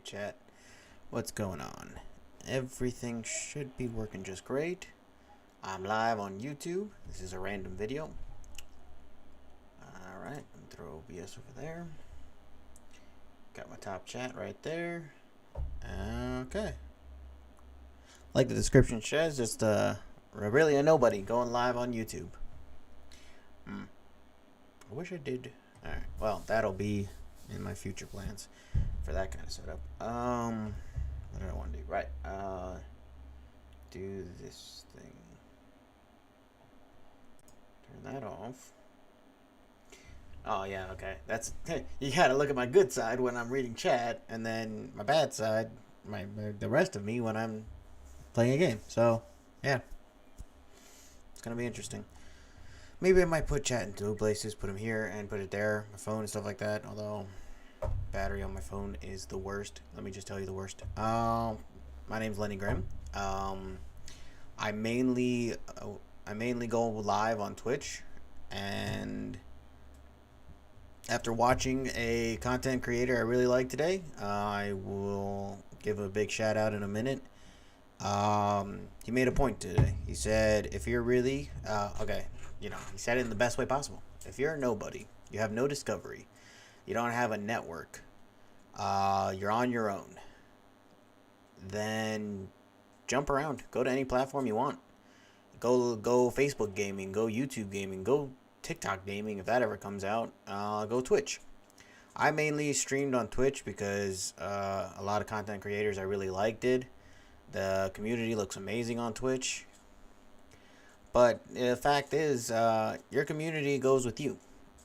chat. What's going on? Everything should be working just great. I'm live on YouTube. This is a random video. Alright, throw OBS over there. Got my top chat right there. Okay. Like the description says, just really a nobody going live on YouTube. I wish I did. Alright, well, that'll be in my future plans for that kind of setup. What do I want to do? Right, do this thing. Turn that off. Oh yeah, okay. That's you gotta look at my good side when I'm reading chat, and then my bad side, the rest of me when I'm playing a game. So yeah, it's gonna be interesting. Maybe I might put chat in two places, put them here and put it there, my phone and stuff like that. Although battery on my phone is the worst. Let me just tell you the worst. My name's Lenny Grimm. I mainly go live on Twitch, and after watching a content creator I really like today, I will give a big shout out in a minute. He made a point today. He said, if you're really, he said it in the best way possible. If you're a nobody, you have no discovery, you don't have a network, you're on your own, then jump around. Go to any platform you want. Go Facebook gaming, go YouTube gaming, go TikTok gaming if that ever comes out. Go Twitch. I mainly streamed on Twitch because a lot of content creators I really liked did. The community looks amazing on Twitch. But the fact is, your community goes with you.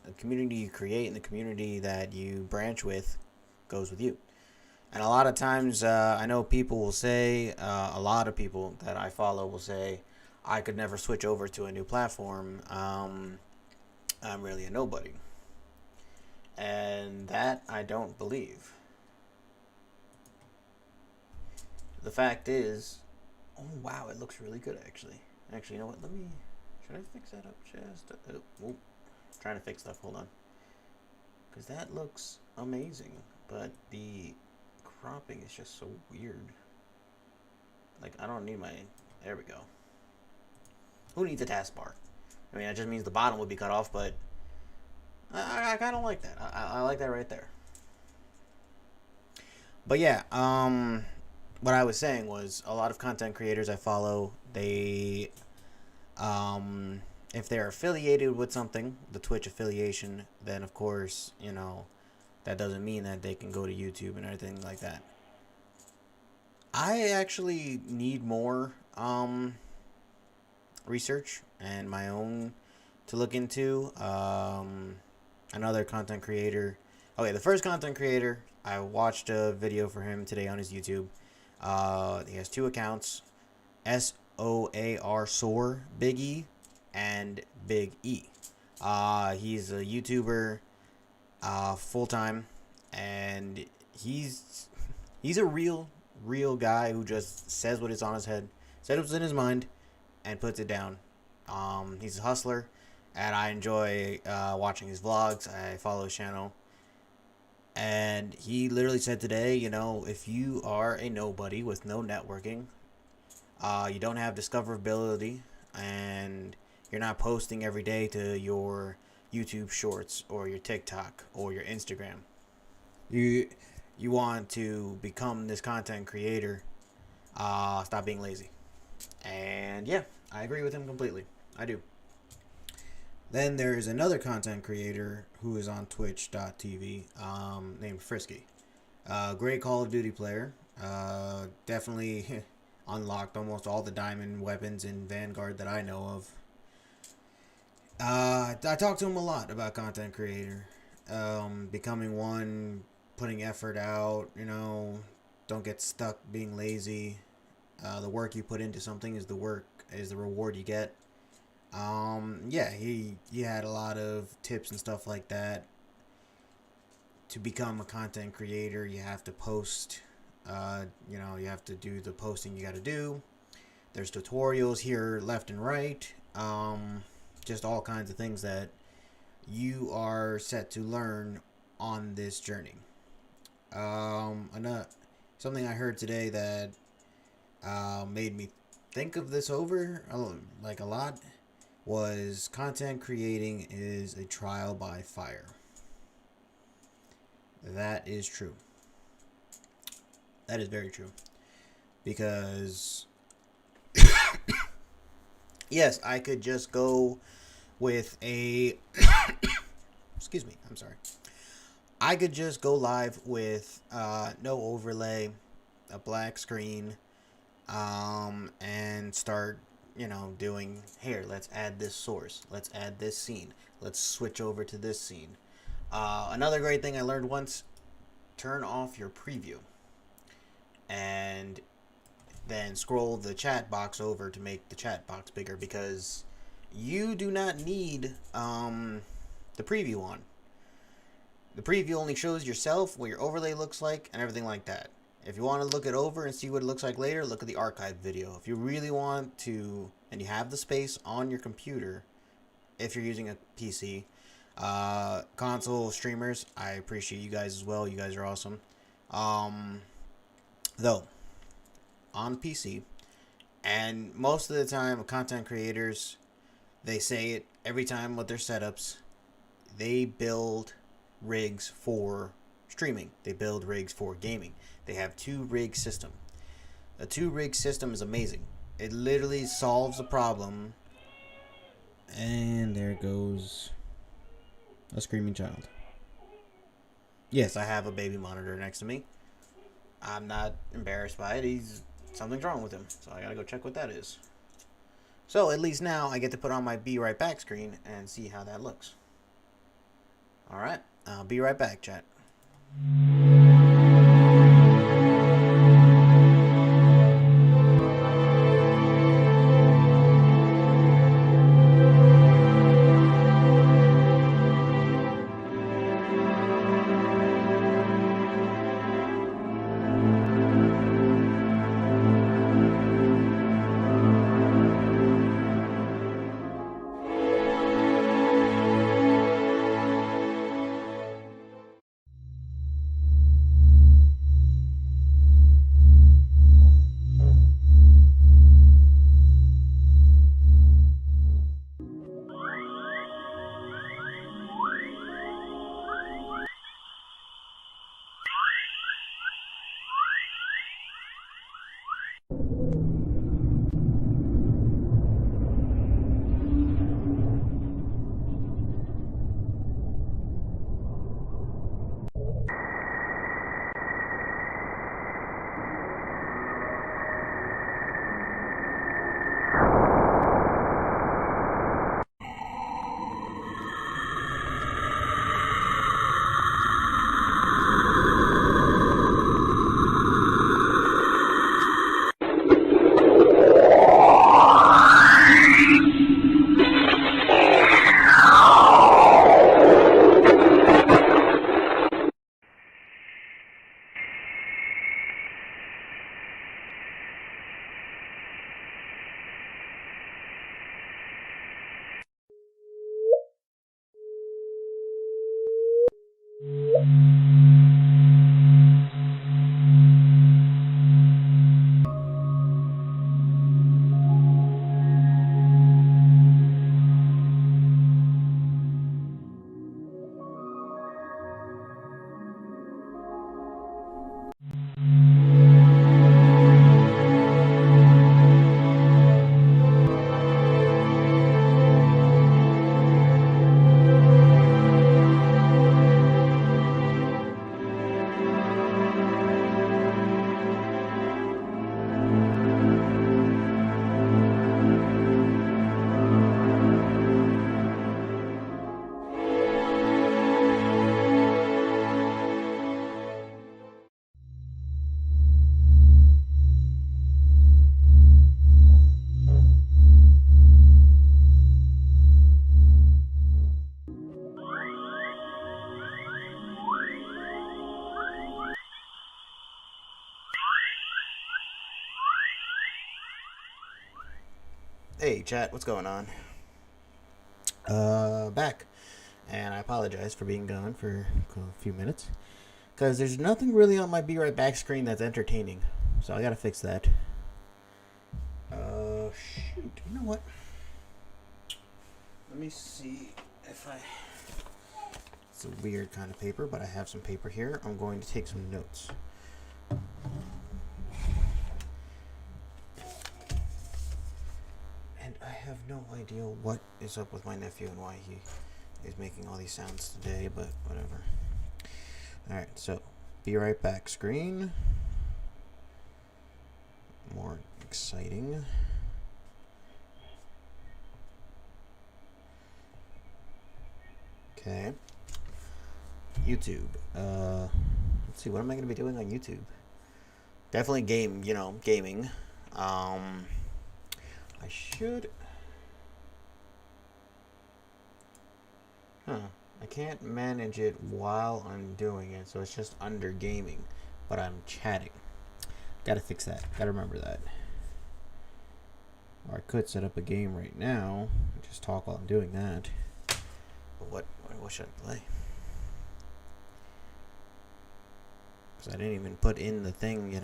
The community you create and the community that you branch with goes with you. And a lot of times, I know people will say, a lot of people that I follow will say, I could never switch over to a new platform. I'm really a nobody. And that I don't believe. The fact is, oh wow, it looks really good actually. Actually, you know what? Should I fix that up just? Trying to fix stuff. Hold on. Because that looks amazing, but the cropping is just so weird. Like, I don't need my. There we go. Who needs a taskbar? I mean, that just means the bottom would be cut off, but I kind of like that. I like that right there. But yeah, what I was saying was a lot of content creators I follow, they, if they're affiliated with something, the Twitch affiliation, then of course, that doesn't mean that they can go to YouTube and everything like that. I actually need more, research and my own to look into. Another content creator. Okay, the first content creator, I watched a video for him today on his YouTube. He has two accounts, SOAR Big E and Big E. He's a YouTuber, full time, and he's a real guy who just says what is on his head, says what's in his mind, and puts it down. He's a hustler, and I enjoy watching his vlogs. I follow his channel. And he literally said today, if you are a nobody with no networking, you don't have discoverability, and you're not posting every day to your YouTube shorts or your TikTok or your Instagram, you want to become this content creator, stop being lazy. And yeah, I agree with him completely. I do. Then there's another content creator who is on Twitch.tv, named Frisky. Great Call of Duty player. Definitely unlocked almost all the diamond weapons in Vanguard that I know of. I talk to him a lot about content creator. Becoming one, putting effort out, don't get stuck being lazy. The work you put into something is the reward you get. Yeah, he had a lot of tips and stuff like that. To become a content creator, you have to post, you have to do the posting you got to do. There's tutorials here left and right. Just all kinds of things that you are set to learn on this journey. something I heard today that made me think of this over like a lot was content creating is a trial by fire. That is true. That is very true. Because yes, I could just go with a excuse me, I'm sorry. I could just go live with no overlay, a black screen, and start, doing, here, let's add this source, let's add this scene, let's switch over to this scene. Another great thing I learned once, turn off your preview and then scroll the chat box over to make the chat box bigger, because you do not need the preview on. The preview only shows yourself, what your overlay looks like, and everything like that. If you want to look it over and see what it looks like later, look at the archive video. If you really want to, and you have the space on your computer, if you're using a PC, console streamers, I appreciate you guys as well. You guys are awesome. Though, on PC, and most of the time, content creators, they say it every time with their setups, they build rigs for streaming. They build rigs for gaming. They have 2-rig system. A 2-rig system is amazing. It literally solves a problem. And there goes a screaming child. Yes, I have a baby monitor next to me. I'm not embarrassed by it. Something's wrong with him, so I gotta go check what that is. So at least now I get to put on my Be Right Back screen and see how that looks. Alright, I'll be right back, chat. Hey chat, what's going on? Back. And I apologize for being gone for a few minutes. Because there's nothing really on my Be Right Back screen that's entertaining. So I gotta fix that. Shoot. You know what? Let me see if I... It's a weird kind of paper, but I have some paper here. I'm going to take some notes. And I have no idea what is up with my nephew and why he is making all these sounds today, but whatever. Alright, so Be Right Back screen. More exciting. Okay. YouTube. Let's see, what am I going to be doing on YouTube? Definitely gaming. I should... I can't manage it while I'm doing it, so it's just under gaming, but I'm chatting. Gotta fix that. Gotta remember that. Or I could set up a game right now and just talk while I'm doing that. But what should I play? Because I didn't even put in the thing,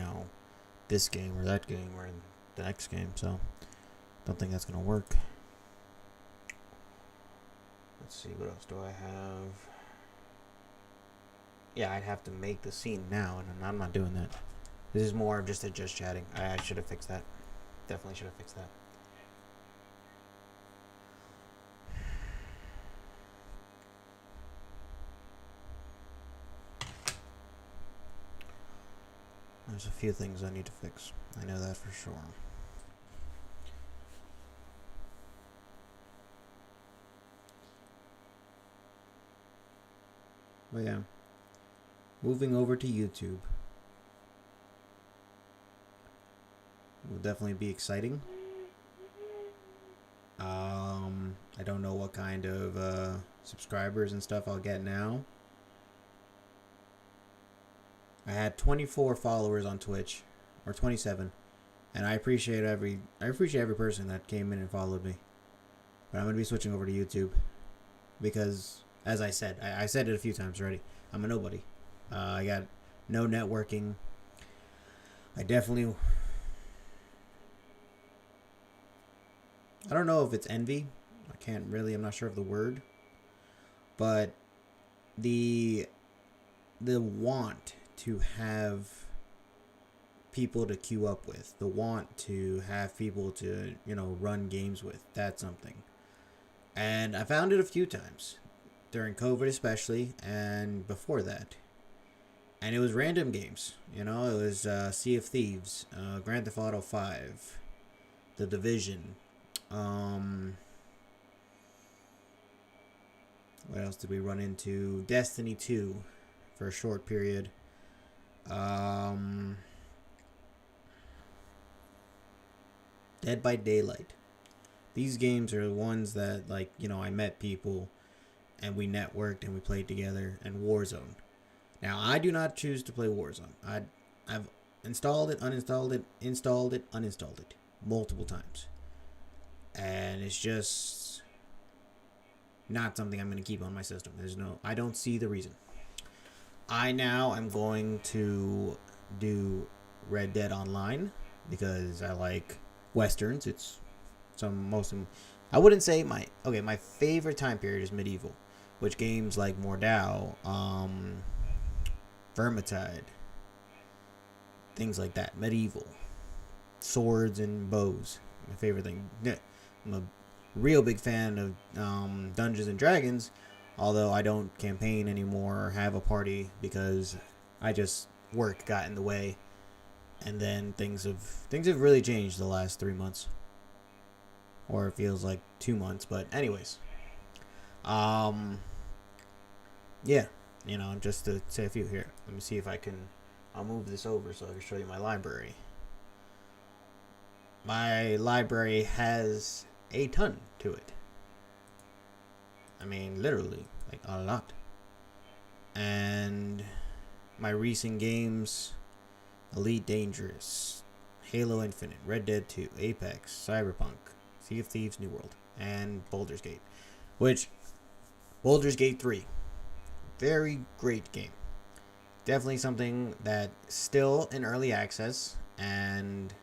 this game or that game or the next game, so don't think that's gonna work. Let's see, what else do I have? Yeah, I'd have to make the scene now, and I'm not doing that. This is more of just chatting. I should have fixed that. Definitely should have fixed that. There's a few things I need to fix. I know that for sure. But yeah, moving over to YouTube will definitely be exciting. I don't know what kind of subscribers and stuff I'll get now. I had 24 followers on Twitch, or 27, and I appreciate every person that came in and followed me. But I'm gonna be switching over to YouTube because, as I said, I said it a few times already. I'm a nobody. I got no networking. I don't know if it's envy. I'm not sure of the word. But the want to have people to queue up with, the want to have people to, run games with, that's something. And I found it a few times. During COVID especially, and before that. And it was random games. It was Sea of Thieves, Grand Theft Auto 5, The Division. What else did we run into? Destiny 2 for a short period. Dead by Daylight. These games are the ones that, I met people and we networked and we played together. And Warzone. Now, I do not choose to play Warzone. I've installed it, uninstalled it, installed it, uninstalled it multiple times. And it's just not something I'm going to keep on my system. I don't see the reason. I now am going to do Red Dead Online because I like Westerns. I wouldn't say my favorite time period is medieval, which games like Mordau, Vermintide, things like that, medieval, swords and bows, my favorite thing. I'm a real big fan of Dungeons and Dragons, although I don't campaign anymore or have a party because work got in the way, and then things have really changed the last 3 months, or it feels like 2 months. But anyways, yeah, just to say a few here. Let me see if I'll move this over so I can show you my library. My library has a ton to it. I mean, literally, like a lot. And my recent games: Elite Dangerous, Halo Infinite, Red Dead 2, Apex, Cyberpunk, Sea of Thieves New World, and Baldur's Gate. Baldur's Gate 3, very great game. definitely something that still in early access and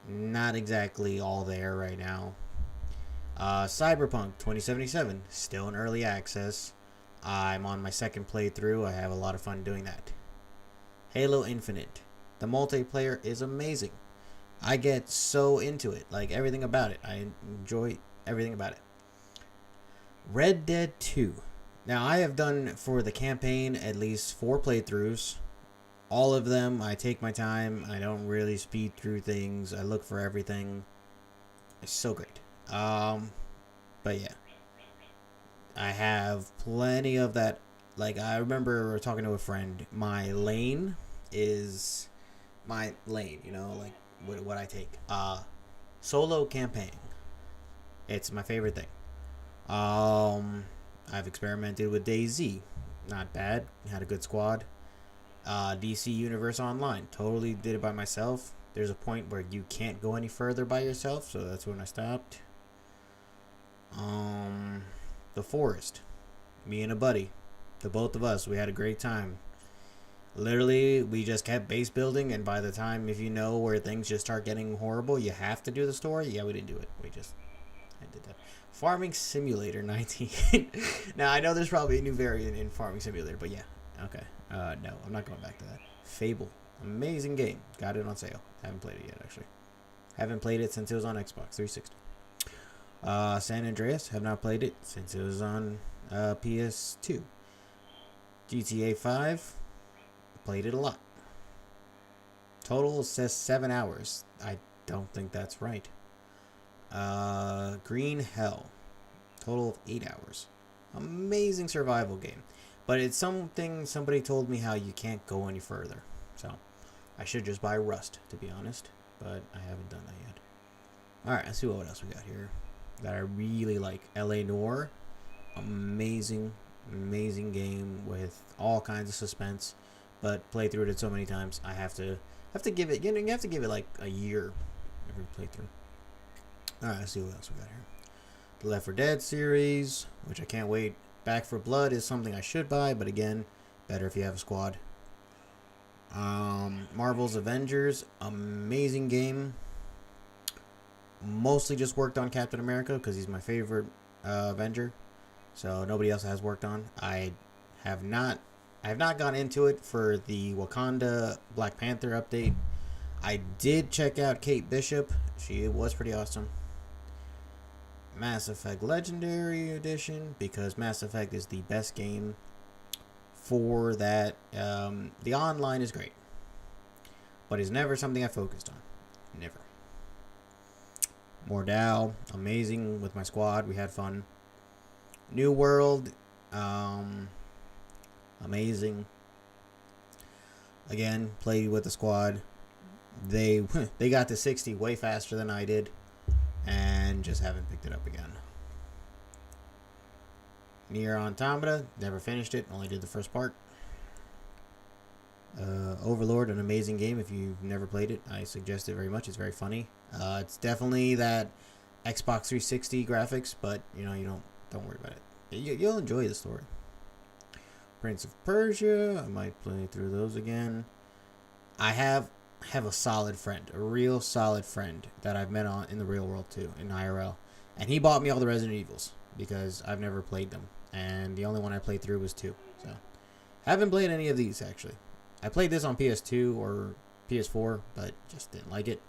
not exactly all there right now. Cyberpunk 2077, still in early access. I'm on my second playthrough. I have a lot of fun doing that. Halo Infinite. The multiplayer is amazing. I get so into it. Like everything about it. I enjoy everything about it. Red Dead 2. Now, I have done for the campaign at least 4 playthroughs. All of them, I take my time. I don't really speed through things. I look for everything. It's so great. But yeah. I have plenty of that. Like, I remember talking to a friend. My lane is my lane, you know, like what I take. Solo campaign. It's my favorite thing. I've experimented with DayZ. Not bad. Had a good squad. DC Universe Online. Totally did it by myself. There's a point where you can't go any further by yourself, so that's when I stopped. The Forest. Me and a buddy. The both of us. We had a great time. Literally, we just kept base building, and by the time, if you know where things just start getting horrible, you have to do the story. Yeah, we didn't do it. I did that. Farming Simulator 19. Now, I know there's probably a new variant in Farming Simulator, but yeah. Okay. No, I'm not going back to that. Fable. Amazing game. Got it on sale. Haven't played it yet, actually. Haven't played it since it was on Xbox 360. San Andreas. Have not played it since it was on PS2. GTA 5. Played it a lot. Total says 7 hours. I don't think that's right. Green Hell. Total of 8 hours. Amazing survival game. But it's something somebody told me how you can't go any further. So, I should just buy Rust, to be honest. But I haven't done that yet. Alright, let's see what else we got here that I really like. LA Noire. Amazing game with all kinds of suspense. But played through it so many times, I have to give it. You know, you have to give it like a year every playthrough. All right, let's see what else we got here. The Left 4 Dead series, which I can't wait. Back 4 Blood is something I should buy, but again, better if you have a squad. Marvel's Avengers, amazing game. Mostly just worked on Captain America because he's my favorite Avenger. So nobody else has worked on. I have not gone into it for the Wakanda Black Panther update. I did check out Kate Bishop. She was pretty awesome. Mass Effect Legendary Edition, because Mass Effect is the best game for that. The online is great, but it's never something I focused on. Never. Mordau, amazing with my squad. We had fun. New World, amazing. Again, played with the squad. They got to 60 way faster than I did, and just haven't picked it up again. Nier Automata, never finished it, only did the first part. Overlord, an amazing game. If you've never played it, I suggest it very much. It's very funny. It's definitely that Xbox 360 graphics, but you know, don't worry about it. You'll enjoy the story. Prince of Persia, I might play through those again. I have a solid friend, a real solid friend that I've met on in the real world too, in IRL, and he bought me all the Resident Evils because I've never played them, and the only one I played through was 2. So haven't played any of these actually. I played this on PS2 or PS4, but just didn't like it.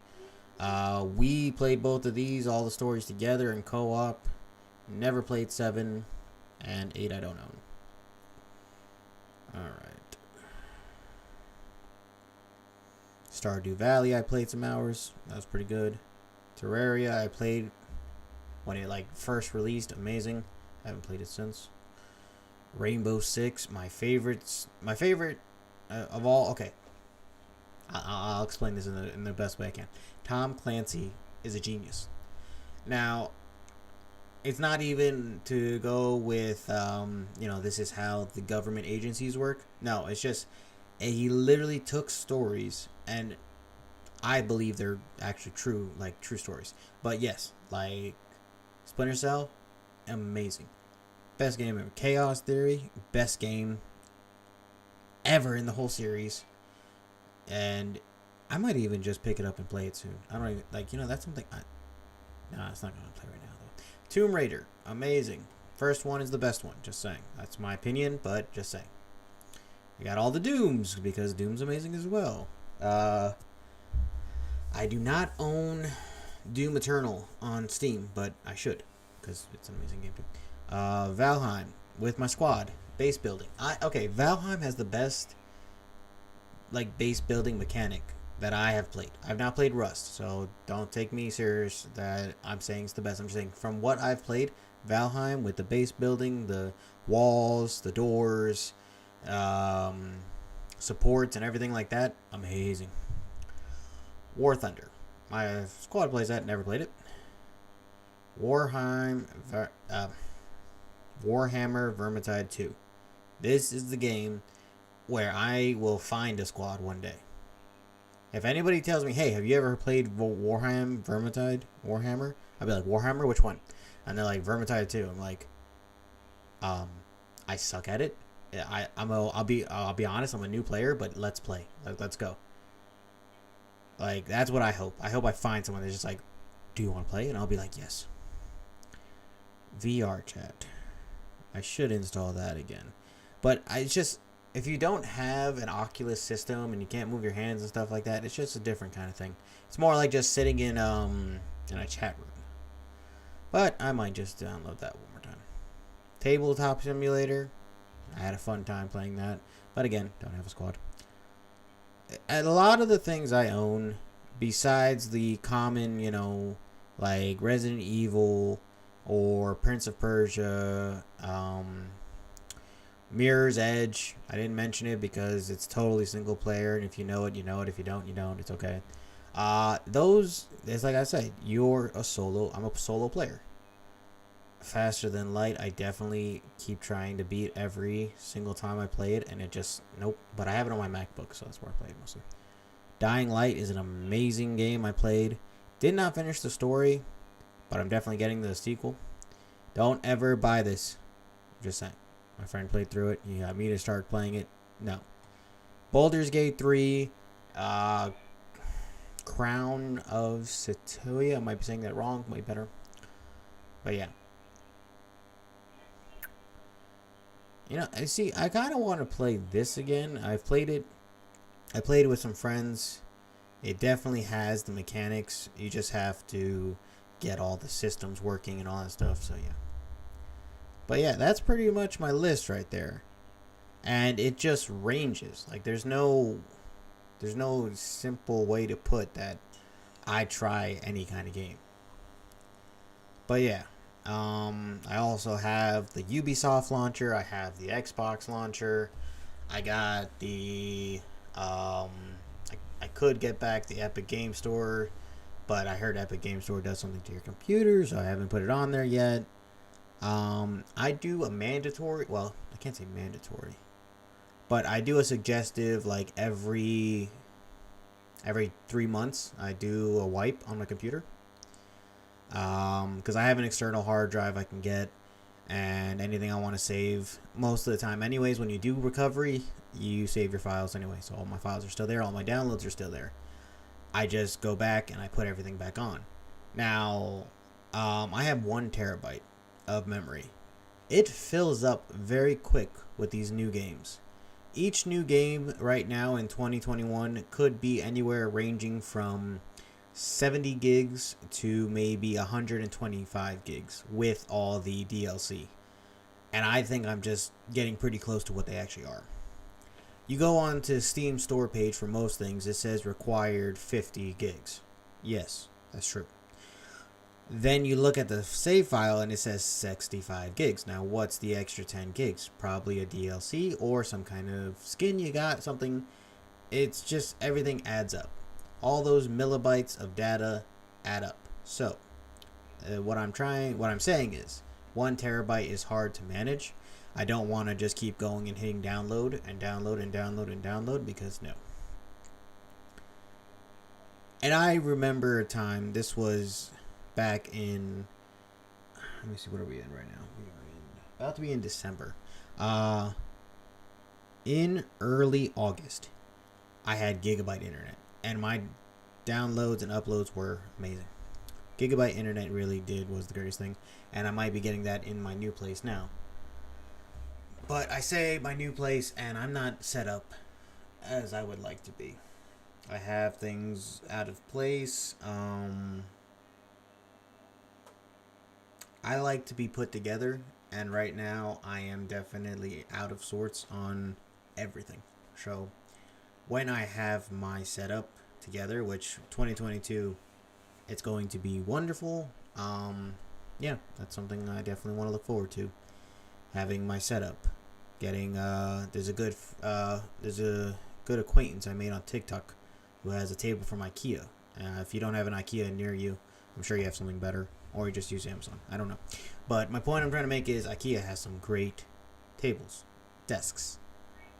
We played both of these, all the stories together in co-op. Never played 7 and 8. I don't know. All right. Stardew Valley, I played some hours. That was pretty good. Terraria, I played when it like first released. Amazing. I haven't played it since. Rainbow Six, my favorite of all. Okay, I'll explain this in the best way I can. Tom Clancy is a genius. Now, it's not even to go with this is how the government agencies work. No, it's just he literally took stories, and I believe they're actually true stories. But yes, like Splinter Cell, amazing. Best game ever. Chaos Theory, best game ever in the whole series. And I might even just pick it up and play it soon. I don't even, like, that's something nah, it's not going to play right now, though. Tomb Raider, amazing. First one is the best one, just saying. That's my opinion, but just saying. You got all the Dooms, because Doom's amazing as well. I do not own Doom Eternal on Steam, but I should, because it's an amazing game too. Valheim, with my squad, base building. Valheim has the best base building mechanic that I have played. I've not played Rust, so don't take me serious that I'm saying it's the best. I'm just saying from what I've played, Valheim with the base building, the walls, the doors, supports, and everything like that, amazing. War Thunder. My squad plays that, never played it. Warhammer Vermintide 2. This is the game where I will find a squad one day. If anybody tells me, hey, have you ever played Warhammer Vermintide? Warhammer? I'll be like, Warhammer? Which one? And they're like, Vermintide 2. I'm like, I suck at it. I'll be honest, I'm a new player, but let's play. Let's go. Like, that's what I hope. I hope I find someone that's just like, do you want to play? And I'll be like, yes. VR chat. I should install that again. But it's just, if you don't have an Oculus system and you can't move your hands and stuff like that, it's just a different kind of thing. It's more like just sitting in a chat room. But I might just download that one more time. Tabletop Simulator. I had a fun time playing that. But again, don't have a squad. A lot of the things I own, besides the common, like Resident Evil or Prince of Persia, Mirror's Edge. I didn't mention it because it's totally single player, and if you know it, you know it. If you don't, you don't. It's okay. Those, it's like I said, I'm a solo player. Faster Than Light, I definitely keep trying to beat every single time I play it, and it just, nope. But I have it on my MacBook, so that's where I play it mostly. Dying Light is an amazing game I played. Did not finish the story, but I'm definitely getting the sequel. Don't ever buy this. I'm just saying. My friend played through it. He got me to start playing it. No. Baldur's Gate 3. Crown of Satuya. I might be saying that wrong. Might be better. But yeah. I kind of want to play this again. I played it with some friends. It definitely has the mechanics. You just have to get all the systems working and all that stuff. So yeah. But yeah, that's pretty much my list right there. And it just ranges. Like there's no simple way to put that I try any kind of game. But yeah. I also have the Ubisoft launcher. I have the Xbox launcher. I got the I could get back the Epic Game Store, but I heard Epic Game Store does something to your computer, so I haven't put it on there yet. I do a mandatory, well, I can't say mandatory, but I do a suggestive like every 3 months I do a wipe on my computer. Because I have an external hard drive I can get, and anything I want to save most of the time anyways, when you do recovery, you save your files anyway, so all my files are still there, all my downloads are still there. I just go back and I put everything back on. Now, I have 1 terabyte of memory. It fills up very quick with these new games. Each new game right now in 2021 could be anywhere ranging from 70 gigs to maybe 125 gigs with all the DLC. And I think I'm just getting pretty close to what they actually are. You go on to Steam store page for most things, it says required 50 gigs. Yes, that's true. Then you look at the save file and it says 65 gigs. Now what's the extra 10 gigs? Probably a DLC or some kind of skin you got, something. It's just everything adds up. All those millibytes of data add up. So, what I'm saying is, 1 terabyte is hard to manage. I don't want to just keep going and hitting download and download and download and download, because no. And I remember a time, this was back in, let me see, what are we in right now? We are about to be in December. In early August, I had gigabyte internet, and my downloads and uploads were amazing. Gigabyte internet really did was the greatest thing, and I might be getting that in my new place now. But I say my new place, and I'm not set up as I would like to be. I have things out of place. I like to be put together, and right now I am definitely out of sorts on everything. So when I have my setup together, which 2022, it's going to be wonderful. Yeah, that's something I definitely want to look forward to. Having my setup, getting there's a good acquaintance I made on TikTok who has a table from IKEA. If you don't have an IKEA near you, I'm sure you have something better, or you just use Amazon. I don't know, but my point I'm trying to make is IKEA has some great tables, desks,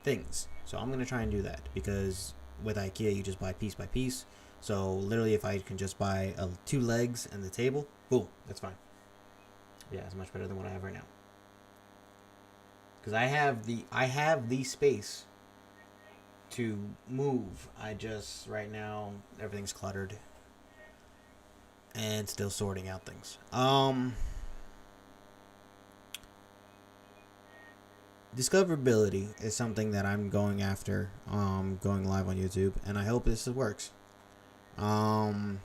things. So I'm gonna try and do that because with IKEA you just buy piece by piece. So literally, if I can just buy two legs and the table, boom, that's fine. Yeah, it's much better than what I have right now. Because I have the space to move. I just right now everything's cluttered and still sorting out things. Discoverability is something that I'm going after. Going live on YouTube, and I hope this works. Um,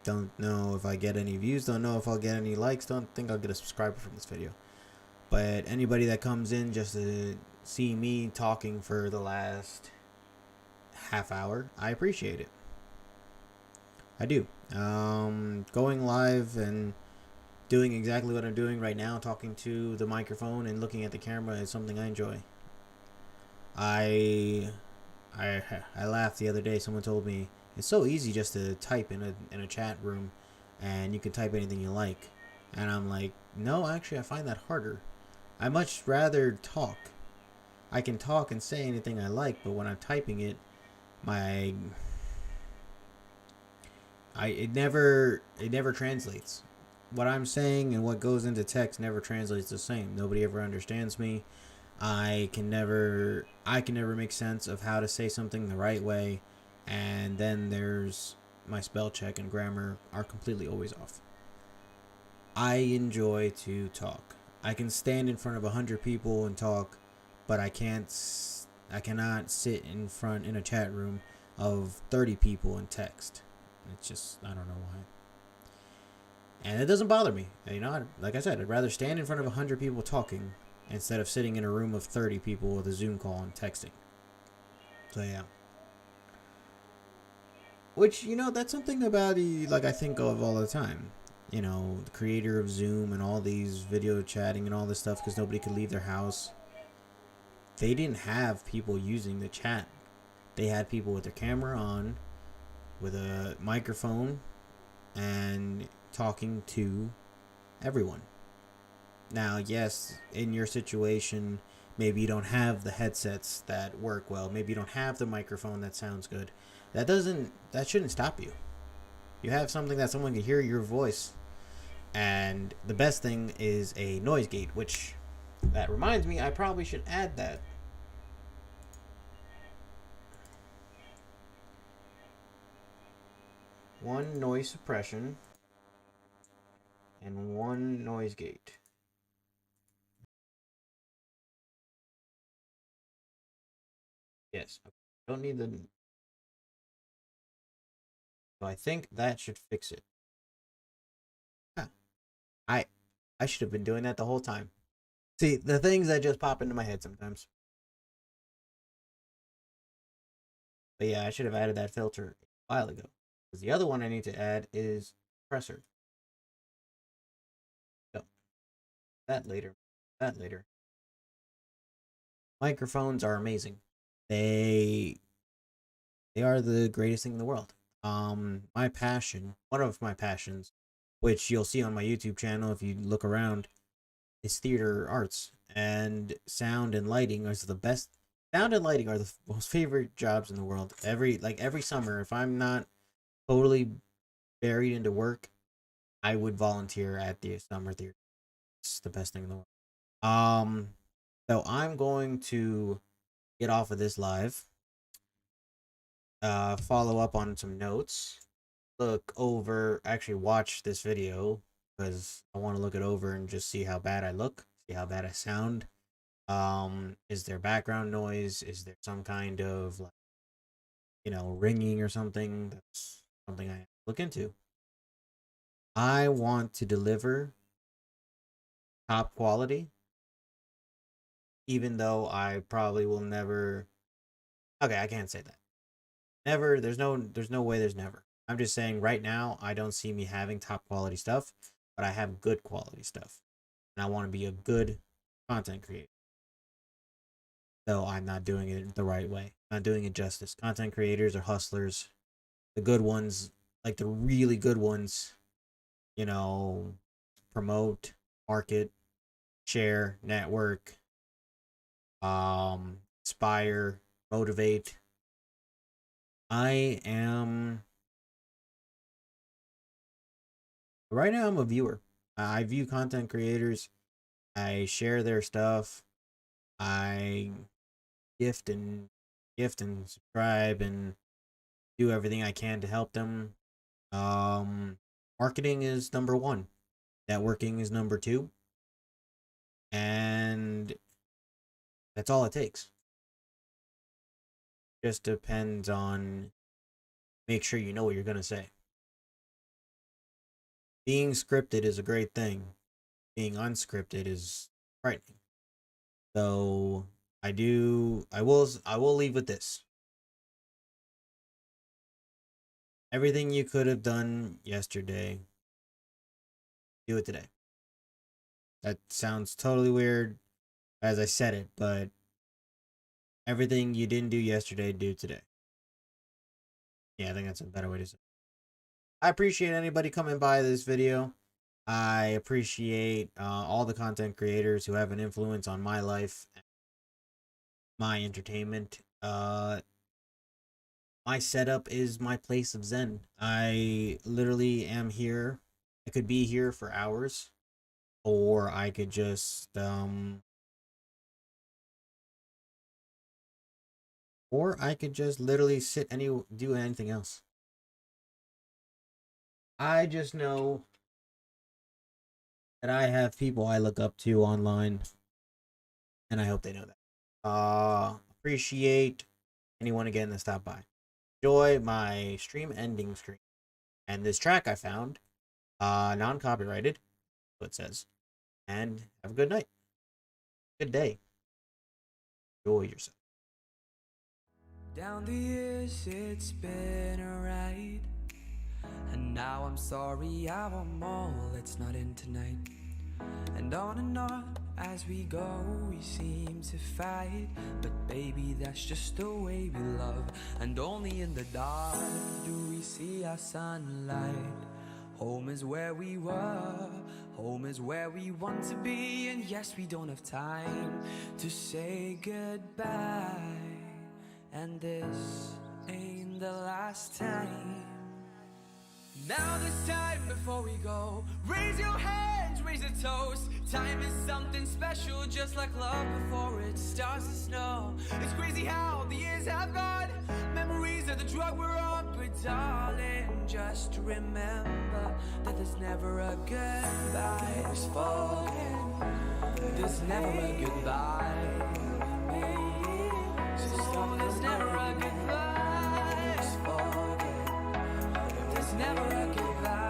don't know if I get any views. Don't know if I'll get any likes. Don't think I'll get a subscriber from this video. But anybody that comes in just to see me talking for the last half hour, I appreciate it. I do. Going live and doing exactly what I'm doing right now, talking to the microphone and looking at the camera, is something I enjoy. I I laughed the other day. Someone told me it's so easy just to type in a chat room, and you can type anything you like. And I'm like, no, actually, I find that harder. I much rather talk. I can talk and say anything I like, but when I'm typing it, my it never translates. What I'm saying and what goes into text never translates the same. Nobody ever understands me. I can never make sense of how to say something the right way, and then there's my spell check and grammar are completely always off. I enjoy to talk. I can stand in front of 100 people and talk, but I cannot sit in front in a chat room of 30 people and text. It's just I don't know why. And it doesn't bother me. Like I said, I'd rather stand in front of 100 people talking instead of sitting in a room of 30 people with a Zoom call and texting. So yeah. Which, that's something about like I think of all the time. The creator of Zoom and all these video chatting and all this stuff because nobody could leave their house. They didn't have people using the chat. They had people with their camera on, with a microphone, and talking to everyone. Now, yes, in your situation, maybe you don't have the headsets that work well. Maybe you don't have the microphone that sounds good. That shouldn't stop you. You have something that someone can hear your voice. And the best thing is a noise gate, which that reminds me, I probably should add that. One noise suppression and one noise gate. Yes. Don't need the. So I think that should fix it. Huh. I I should have been doing that the whole time. See, the things that just pop into my head sometimes. But yeah, I should have added that filter a while ago. Because the other one I need to add is compressor. So that later. That later. Microphones are amazing. They they are the greatest thing in the world. My passion, one of my passions, which you'll see on my YouTube channel if you look around, is theater arts, and sound and lighting are the best. Sound and lighting are the most favorite jobs in the world. Every summer, if I'm not totally buried into work, I would volunteer at the summer theater. It's the best thing in the world. So I'm going to get off of this live, follow up on some notes, look over, actually watch this video because I want to look it over and just see how bad I look, see how bad I sound. Is there background noise? Is there some kind of like, ringing or something? That's something I look into. I want to deliver top quality, even though I probably will never. Okay, I can't say that. Never. There's no way. There's never. I'm just saying right now, I don't see me having top quality stuff, but I have good quality stuff, and I want to be a good content creator. So I'm not doing it the right way. Not doing it justice. Content creators are hustlers. The good ones, like the really good ones, you know, promote, market, share, network, inspire, motivate. I am right now I'm a viewer. I view content creators. I share their stuff. I gift and subscribe and do everything I can to help them. Um Marketing is number 1. Networking is number 2. And that's all it takes. Just depends on make sure you know what you're going to say. Being scripted is a great thing. Being unscripted is frightening. So I will leave with this. Everything you could have done yesterday, do it today. That sounds totally weird as I said it, but everything you didn't do yesterday, do today. Yeah, I think that's a better way to say it. I appreciate anybody coming by this video. I appreciate all the content creators who have an influence on my life, my entertainment. My setup is my place of zen. I literally am here. I could be here for hours, or I could just literally do anything else. I just know that I have people I look up to online, and I hope they know that. Appreciate anyone again that stopped by. Enjoy my stream ending screen. And this track I found, non-copyrighted, what it says. And have a good night. Good day. Enjoy yourself. Down the years it's been a ride, and now I'm sorry I'm all it's not in tonight. And on as we go we seem to fight, but baby that's just the way we love. And only in the dark do we see our sunlight. Home is where we were, home is where we want to be. And yes, we don't have time to say goodbye, and this ain't the last time. Now this time before we go, raise your hands, raise a toast. Time is something special, just like love before it starts to snow. It's crazy how the years have gone, memories of the drug we're on. But darling, just remember that there's never a goodbye. Just forget, there's never a goodbye. So there's never a goodbye. Just forget, there's never a goodbye.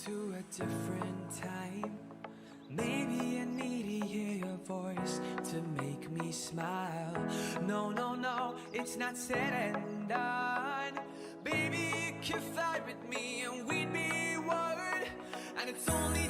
to a different time. Maybe I need to hear your voice to make me smile. No, no, no, it's not said and done. Baby, you can fly with me and we'd be one. And it's only